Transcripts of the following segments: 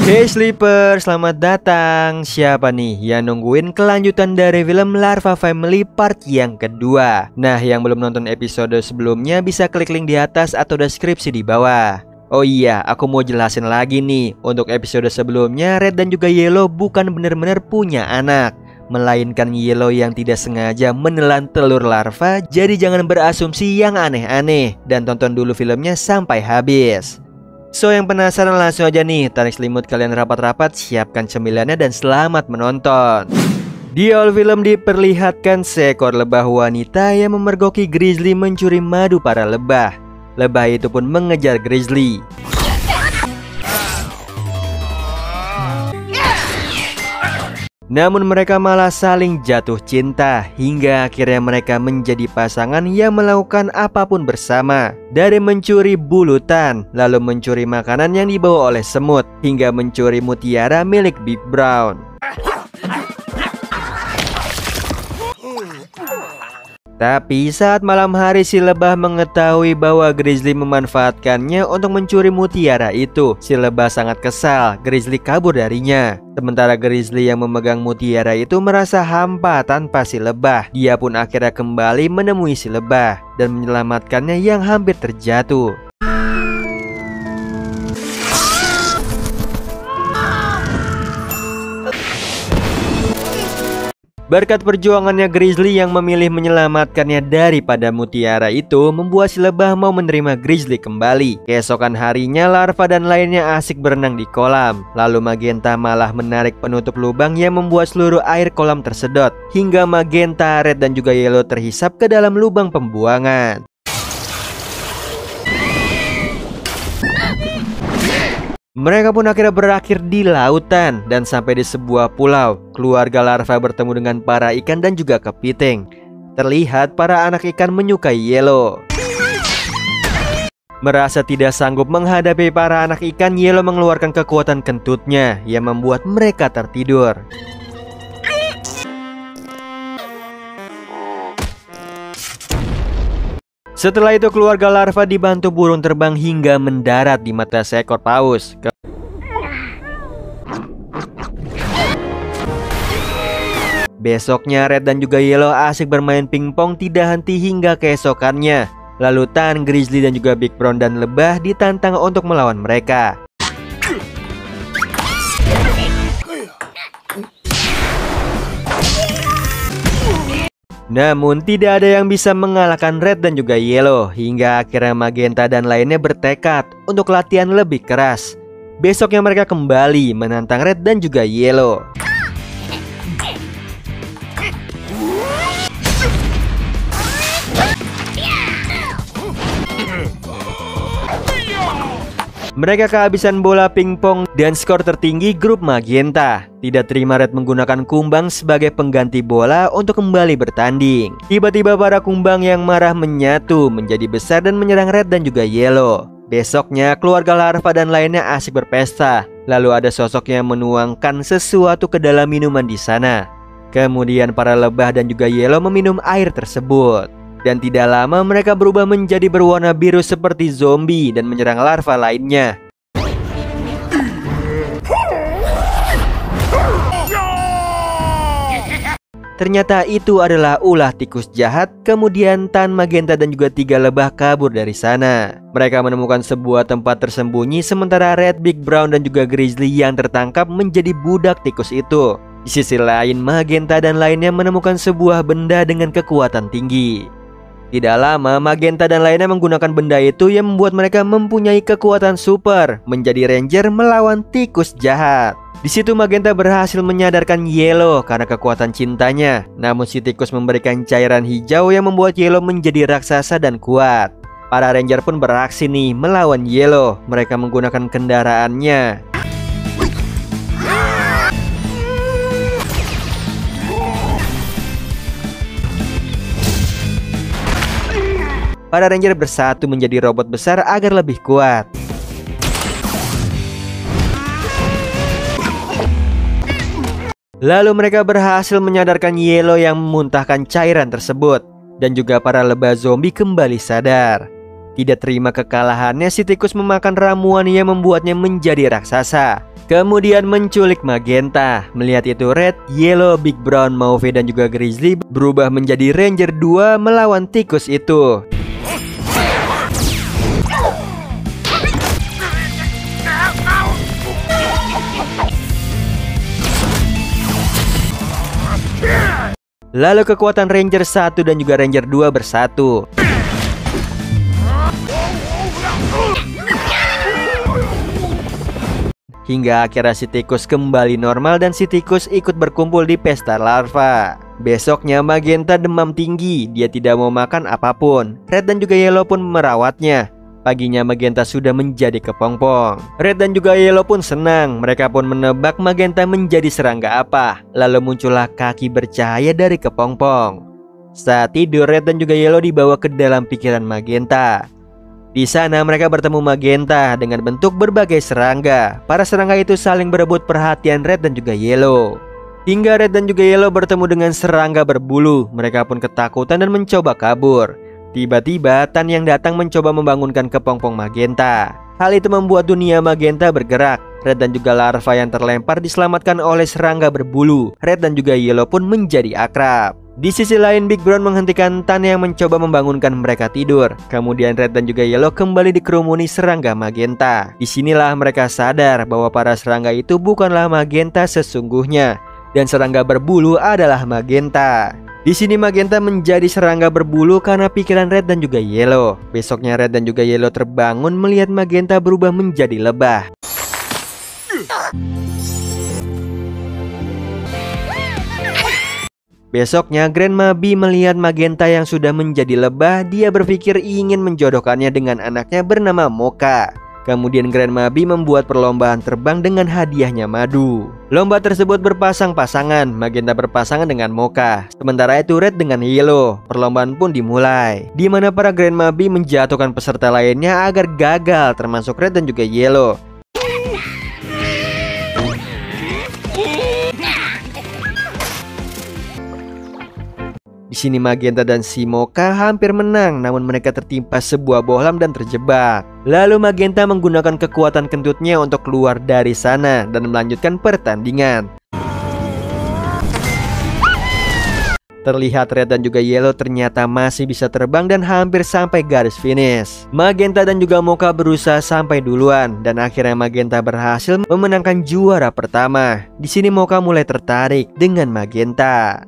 Hey Sleeper, selamat datang. Siapa nih yang nungguin kelanjutan dari film Larva Family part yang kedua? Nah, yang belum nonton episode sebelumnya bisa klik link di atas atau deskripsi di bawah. Oh iya, aku mau jelasin lagi nih. Untuk episode sebelumnya, Red dan juga Yellow bukan benar-benar punya anak, melainkan Yellow yang tidak sengaja menelan telur larva. Jadi jangan berasumsi yang aneh-aneh, dan tonton dulu filmnya sampai habis. So, yang penasaran langsung aja nih, tarik selimut kalian rapat-rapat, siapkan cemilannya dan selamat menonton. Di awal film diperlihatkan seekor lebah wanita yang memergoki Grizzly mencuri madu para lebah. Lebah itu pun mengejar Grizzly. Namun mereka malah saling jatuh cinta hingga akhirnya mereka menjadi pasangan yang melakukan apapun bersama. Dari mencuri bulutan, lalu mencuri makanan yang dibawa oleh semut, hingga mencuri mutiara milik Big Brown. Tapi saat malam hari si lebah mengetahui bahwa Grizzly memanfaatkannya untuk mencuri mutiara itu, si lebah sangat kesal. Grizzly kabur darinya. Sementara Grizzly yang memegang mutiara itu merasa hampa tanpa si lebah. Dia pun akhirnya kembali menemui si lebah dan menyelamatkannya yang hampir terjatuh. Berkat perjuangannya Grizzly yang memilih menyelamatkannya daripada mutiara itu, membuat si lebah mau menerima Grizzly kembali. Keesokan harinya larva dan lainnya asik berenang di kolam. Lalu Magenta malah menarik penutup lubang yang membuat seluruh air kolam tersedot, hingga Magenta, Red dan juga Yellow terhisap ke dalam lubang pembuangan. Mereka pun akhirnya berakhir di lautan dan sampai di sebuah pulau. Keluarga larva bertemu dengan para ikan dan juga kepiting. Terlihat para anak ikan menyukai Yellow. Merasa tidak sanggup menghadapi para anak ikan, Yellow mengeluarkan kekuatan kentutnya yang membuat mereka tertidur. Setelah itu keluarga larva dibantu burung terbang hingga mendarat di mata seekor paus. Besoknya Red dan juga Yellow asik bermain pingpong tidak henti hingga keesokannya. Lalu Tan, Grizzly dan juga Big Brown dan lebah ditantang untuk melawan mereka. Namun tidak ada yang bisa mengalahkan Red dan juga Yellow, hingga akhirnya Magenta dan lainnya bertekad untuk latihan lebih keras. Besoknya mereka kembali menantang Red dan juga Yellow. Mereka kehabisan bola pingpong dan skor tertinggi grup Magenta. Tidak terima Red menggunakan kumbang sebagai pengganti bola untuk kembali bertanding. Tiba-tiba para kumbang yang marah menyatu menjadi besar dan menyerang Red dan juga Yellow. Besoknya keluarga larva dan lainnya asik berpesta. Lalu ada sosok yang menuangkan sesuatu ke dalam minuman di sana. Kemudian para lebah dan juga Yellow meminum air tersebut. Dan tidak lama mereka berubah menjadi berwarna biru seperti zombie dan menyerang larva lainnya. Ternyata itu adalah ulah tikus jahat. Kemudian Tan, Magenta dan juga 3 lebah kabur dari sana. Mereka menemukan sebuah tempat tersembunyi, sementara Red, Big Brown dan juga Grizzly yang tertangkap menjadi budak tikus itu. Di sisi lain, Magenta dan lainnya menemukan sebuah benda dengan kekuatan tinggi. Tidak lama, Magenta dan lainnya menggunakan benda itu yang membuat mereka mempunyai kekuatan super, menjadi ranger melawan tikus jahat. Di situ Magenta berhasil menyadarkan Yellow karena kekuatan cintanya. Namun si tikus memberikan cairan hijau yang membuat Yellow menjadi raksasa dan kuat. Para ranger pun beraksi nih melawan Yellow. Mereka menggunakan kendaraannya. Para ranger bersatu menjadi robot besar agar lebih kuat. Lalu mereka berhasil menyadarkan Yellow yang memuntahkan cairan tersebut. Dan juga para lebah zombie kembali sadar. Tidak terima kekalahannya, si tikus memakan ramuan yang membuatnya menjadi raksasa. Kemudian menculik Magenta. Melihat itu Red, Yellow, Big Brown, Mauve dan juga Grizzly berubah menjadi Ranger 2 melawan tikus itu. Lalu kekuatan Ranger 1 dan juga Ranger 2 bersatu. Hingga akhirnya si tikus kembali normal dan si tikus ikut berkumpul di pesta larva. Besoknya Magenta demam tinggi, dia tidak mau makan apapun. Red dan juga Yellow pun merawatnya. Paginya Magenta sudah menjadi kepompong. Red dan juga Yellow pun senang. Mereka pun menebak Magenta menjadi serangga apa. Lalu muncullah kaki bercahaya dari kepompong. Saat tidur, Red dan juga Yellow dibawa ke dalam pikiran Magenta. Di sana mereka bertemu Magenta dengan bentuk berbagai serangga. Para serangga itu saling berebut perhatian Red dan juga Yellow. Hingga Red dan juga Yellow bertemu dengan serangga berbulu. Mereka pun ketakutan dan mencoba kabur. Tiba-tiba Tan yang datang mencoba membangunkan kepompong Magenta. Hal itu membuat dunia Magenta bergerak. Red dan juga larva yang terlempar diselamatkan oleh serangga berbulu. Red dan juga Yellow pun menjadi akrab. Di sisi lain, Big Brown menghentikan Tan yang mencoba membangunkan mereka tidur. Kemudian Red dan juga Yellow kembali dikerumuni serangga Magenta. Disinilah mereka sadar bahwa para serangga itu bukanlah Magenta sesungguhnya, dan serangga berbulu adalah Magenta. Di sini Magenta menjadi serangga berbulu karena pikiran Red dan juga Yellow. Besoknya Red dan juga Yellow terbangun melihat Magenta berubah menjadi lebah. Besoknya Grandma B melihat Magenta yang sudah menjadi lebah. Dia berpikir ingin menjodohkannya dengan anaknya bernama Mocha. Kemudian Grandma B membuat perlombaan terbang dengan hadiahnya madu. Lomba tersebut berpasang-pasangan. Magenta berpasangan dengan Mocha, sementara itu Red dengan Yellow. Perlombaan pun dimulai, di mana para Grandma B menjatuhkan peserta lainnya agar gagal, termasuk Red dan juga Yellow. Di sini Magenta dan si Mocha hampir menang, namun mereka tertimpa sebuah bohlam dan terjebak. Lalu Magenta menggunakan kekuatan kentutnya untuk keluar dari sana dan melanjutkan pertandingan. Terlihat Red dan juga Yellow ternyata masih bisa terbang dan hampir sampai garis finish. Magenta dan juga Mocha berusaha sampai duluan dan akhirnya Magenta berhasil memenangkan juara pertama. Di sini Mocha mulai tertarik dengan Magenta.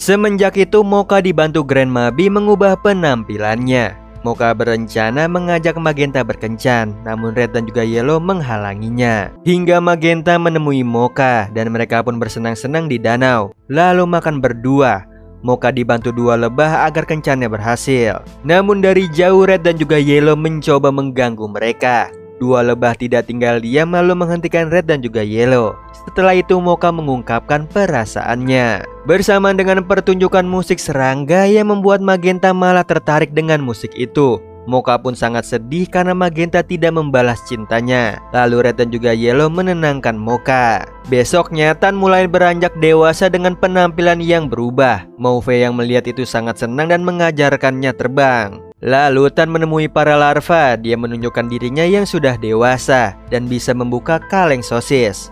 Semenjak itu Mocha dibantu Grandma B mengubah penampilannya. Mocha berencana mengajak Magenta berkencan, namun Red dan juga Yellow menghalanginya. Hingga Magenta menemui Mocha dan mereka pun bersenang-senang di danau, lalu makan berdua. Mocha dibantu dua lebah agar kencannya berhasil. Namun dari jauh Red dan juga Yellow mencoba mengganggu mereka. Dua lebah tidak tinggal diam lalu menghentikan Red dan juga Yellow. Setelah itu Mocha mengungkapkan perasaannya. Bersamaan dengan pertunjukan musik serangga yang membuat Magenta malah tertarik dengan musik itu. Mocha pun sangat sedih karena Magenta tidak membalas cintanya. Lalu Red dan juga Yellow menenangkan Mocha. Besoknya Tan mulai beranjak dewasa dengan penampilan yang berubah. Mauve yang melihat itu sangat senang dan mengajarkannya terbang. Lalu Tan menemui para larva. Dia menunjukkan dirinya yang sudah dewasa dan bisa membuka kaleng sosis.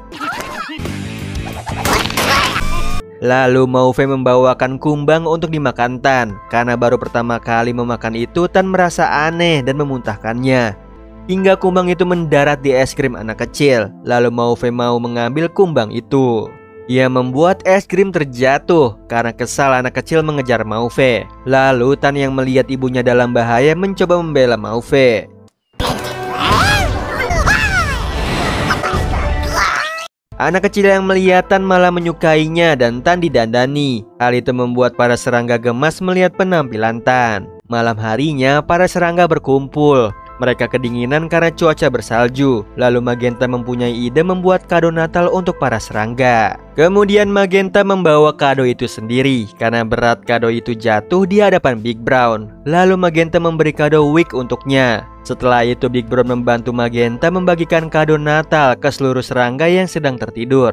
Lalu Mauve membawakan kumbang untuk dimakan Tan. Karena baru pertama kali memakan itu, Tan merasa aneh dan memuntahkannya. Hingga kumbang itu mendarat di es krim anak kecil. Lalu Mauve mau mengambil kumbang itu. Ia membuat es krim terjatuh karena kesal anak kecil mengejar Mauve. Lalu Tan yang melihat ibunya dalam bahaya mencoba membela Mauve. Anak kecil yang melihat Tan malah menyukainya dan Tan didandani. Hal itu membuat para serangga gemas melihat penampilan Tan. Malam harinya para serangga berkumpul. Mereka kedinginan karena cuaca bersalju. Lalu Magenta mempunyai ide membuat kado Natal untuk para serangga. Kemudian Magenta membawa kado itu sendiri karena berat kado itu jatuh di hadapan Big Brown. Lalu Magenta memberi kado wig untuknya. Setelah itu Big Brown membantu Magenta membagikan kado Natal ke seluruh serangga yang sedang tertidur.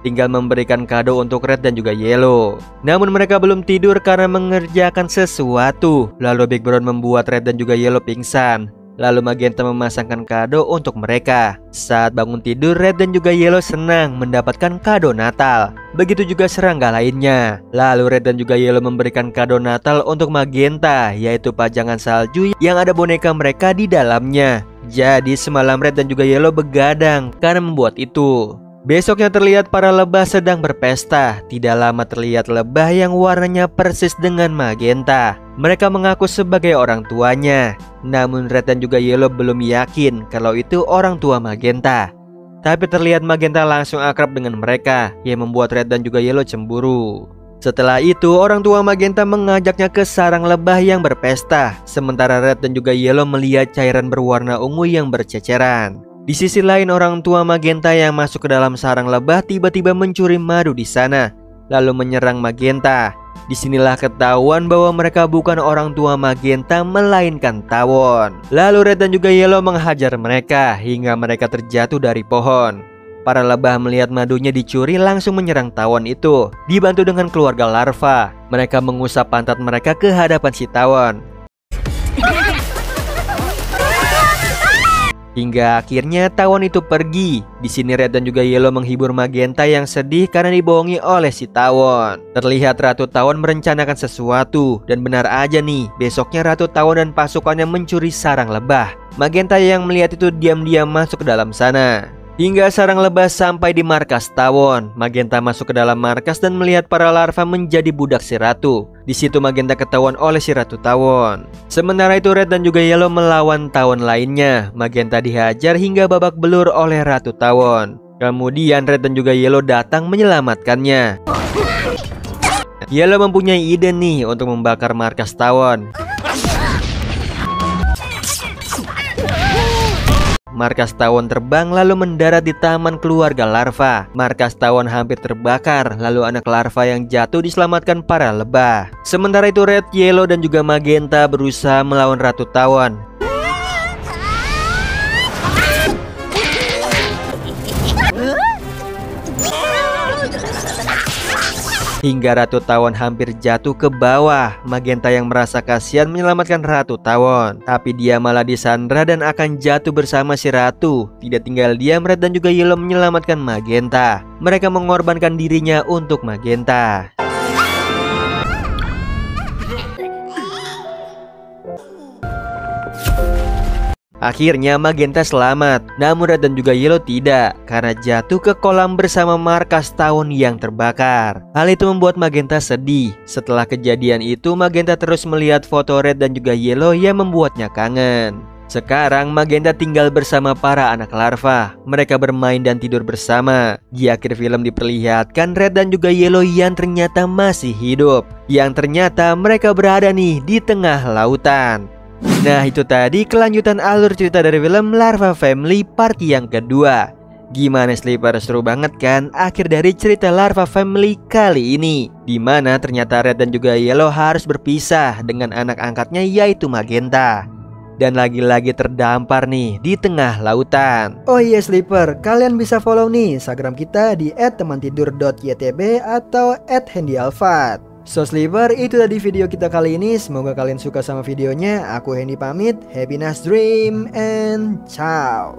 tinggal memberikan kado untuk Red dan juga Yellow. Namun mereka belum tidur karena mengerjakan sesuatu. Lalu Big Brown membuat Red dan juga Yellow pingsan. Lalu Magenta memasangkan kado untuk mereka. Saat bangun tidur, Red dan juga Yellow senang mendapatkan kado Natal. Begitu juga serangga lainnya. Lalu Red dan juga Yellow memberikan kado Natal untuk Magenta, yaitu pajangan salju yang ada boneka mereka di dalamnya. Jadi semalam Red dan juga Yellow begadang karena membuat itu. Besoknya terlihat para lebah sedang berpesta. Tidak lama terlihat lebah yang warnanya persis dengan Magenta. Mereka mengaku sebagai orang tuanya. Namun Red dan juga Yellow belum yakin kalau itu orang tua Magenta. Tapi terlihat Magenta langsung akrab dengan mereka, yang membuat Red dan juga Yellow cemburu. Setelah itu orang tua Magenta mengajaknya ke sarang lebah yang berpesta. Sementara Red dan juga Yellow melihat cairan berwarna ungu yang berceceran. Di sisi lain orang tua Magenta yang masuk ke dalam sarang lebah tiba-tiba mencuri madu di sana, lalu menyerang Magenta. Disinilah ketahuan bahwa mereka bukan orang tua Magenta melainkan tawon. Lalu Red dan juga Yellow menghajar mereka hingga mereka terjatuh dari pohon. Para lebah melihat madunya dicuri langsung menyerang tawon itu, dibantu dengan keluarga larva. Mereka mengusap pantat mereka ke hadapan si tawon. Hingga akhirnya tawon itu pergi. Di sini Red dan juga Yellow menghibur Magenta yang sedih karena dibohongi oleh si tawon. Terlihat Ratu Tawon merencanakan sesuatu, dan benar aja nih, besoknya Ratu Tawon dan pasukannya mencuri sarang lebah. Magenta yang melihat itu diam-diam masuk ke dalam sana. Hingga sarang lebah sampai di markas tawon. Magenta masuk ke dalam markas dan melihat para larva menjadi budak si ratu. Di situ Magenta ketahuan oleh si Ratu Tawon. Sementara itu Red dan juga Yellow melawan tawon lainnya. Magenta dihajar hingga babak belur oleh Ratu Tawon. Kemudian Red dan juga Yellow datang menyelamatkannya. Yellow mempunyai ide nih untuk membakar markas tawon. Markas tawon terbang lalu mendarat di taman keluarga larva. Markas tawon hampir terbakar, lalu anak larva yang jatuh diselamatkan para lebah. Sementara itu Red, Yellow dan juga Magenta berusaha melawan Ratu Tawon. Hingga Ratu Tawon hampir jatuh ke bawah. Magenta yang merasa kasihan menyelamatkan Ratu Tawon, tapi dia malah disandra dan akan jatuh bersama si Ratu. Tidak tinggal diam, Red dan juga Yellow menyelamatkan Magenta. Mereka mengorbankan dirinya untuk Magenta. Akhirnya Magenta selamat, namun Red dan juga Yellow tidak, karena jatuh ke kolam bersama markas tawon yang terbakar. Hal itu membuat Magenta sedih. Setelah kejadian itu Magenta terus melihat foto Red dan juga Yellow yang membuatnya kangen. Sekarang Magenta tinggal bersama para anak larva. Mereka bermain dan tidur bersama. Di akhir film diperlihatkan Red dan juga Yellow yang ternyata masih hidup, yang ternyata mereka berada nih di tengah lautan. Nah itu tadi kelanjutan alur cerita dari film Larva Family part yang kedua. Gimana Sleeper, seru banget kan akhir dari cerita Larva Family kali ini, dimana ternyata Red dan juga Yellow harus berpisah dengan anak angkatnya yaitu Magenta. Dan lagi-lagi terdampar nih di tengah lautan. Oh iya Sleeper, kalian bisa follow nih Instagram kita di @temantidur.ytb atau @handyalfat. So Sleeper, itu tadi video kita kali ini. Semoga kalian suka sama videonya. Aku Hendy pamit. Happy nice dream and ciao.